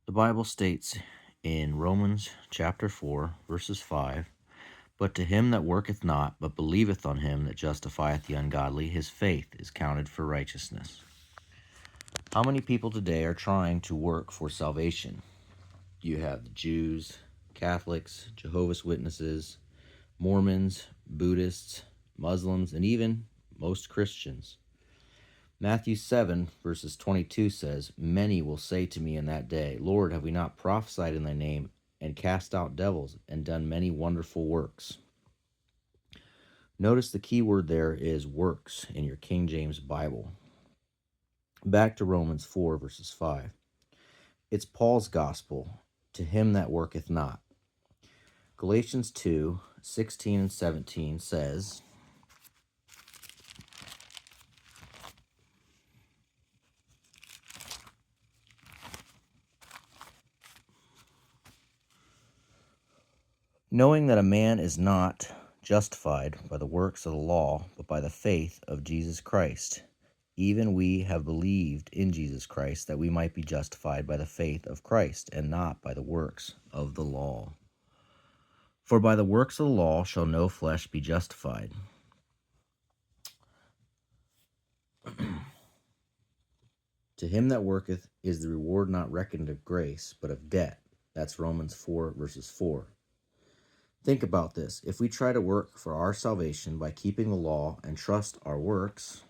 The Bible states in Romans chapter 4, verses 5, "But to him that worketh not, but believeth on him that justifieth the ungodly, his faith is counted for righteousness." How many people today are trying to work for salvation? You have the Jews, Catholics, Jehovah's Witnesses, Mormons, Buddhists, Muslims, and even most Christians. Matthew 7, verses 22 says, "Many will say to me in that day, Lord, have we not prophesied in thy name, and cast out devils, and done many wonderful works?" Notice the key word there is works in your King James Bible. Back to Romans 4, verses 5. It's Paul's gospel, to him that worketh not. Galatians 2, 16 and 17 says, "Knowing that a man is not justified by the works of the law, but by the faith of Jesus Christ. Even we have believed in Jesus Christ, that we might be justified by the faith of Christ, and not by the works of the law. For by the works of the law shall no flesh be justified." To him that worketh is the reward not reckoned of grace, but of debt. That's Romans 4, verses 4. Think about this. If we try to work for our salvation by keeping the law and trust our works,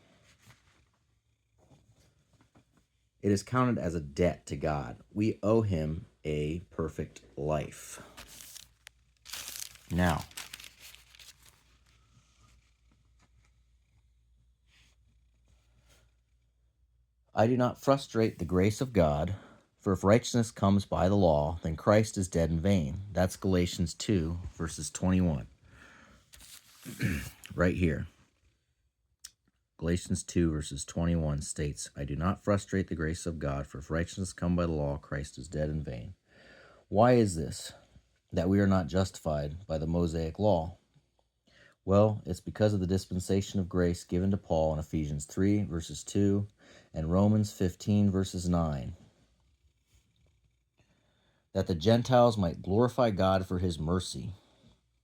it is counted as a debt to God. We owe him a perfect life. Now, I do not frustrate the grace of God, for if righteousness comes by the law, then Christ is dead in vain. That's Galatians 2, verses 21. Right here. Galatians 2, verses 21 states, "I do not frustrate the grace of God, for if righteousness come by the law, Christ is dead in vain." Why is this, that we are not justified by the Mosaic law? Well, it's because of the dispensation of grace given to Paul in Ephesians 3, verses 2, and Romans 15, verses 9. That the Gentiles might glorify God for his mercy.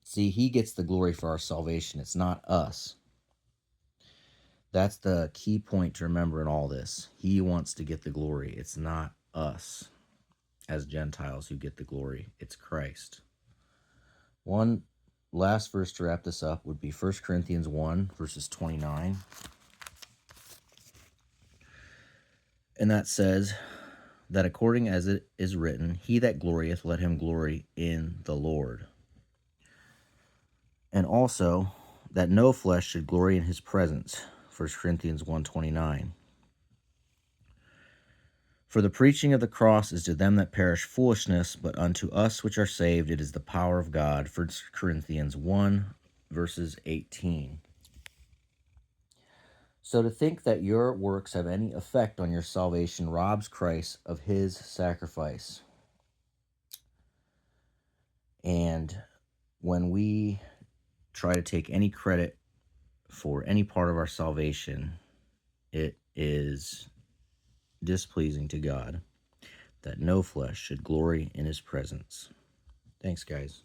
See, he gets the glory for our salvation. It's not us. That's the key point to remember in all this. He wants to get the glory. It's not us as Gentiles who get the glory. It's Christ. One last verse to wrap this up would be 1 Corinthians 1, verses 29. And that says that according as it is written, "He that glorieth, let him glory in the Lord." And also that no flesh should glory in his presence, 1 Corinthians 1:29. "For the preaching of the cross is to them that perish foolishness, but unto us which are saved it is the power of God," 1 Corinthians 1, verses 18. So to think that your works have any effect on your salvation robs Christ of his sacrifice. And when we try to take any credit for any part of our salvation, it is displeasing to God, that no flesh should glory in his presence. Thanks, guys.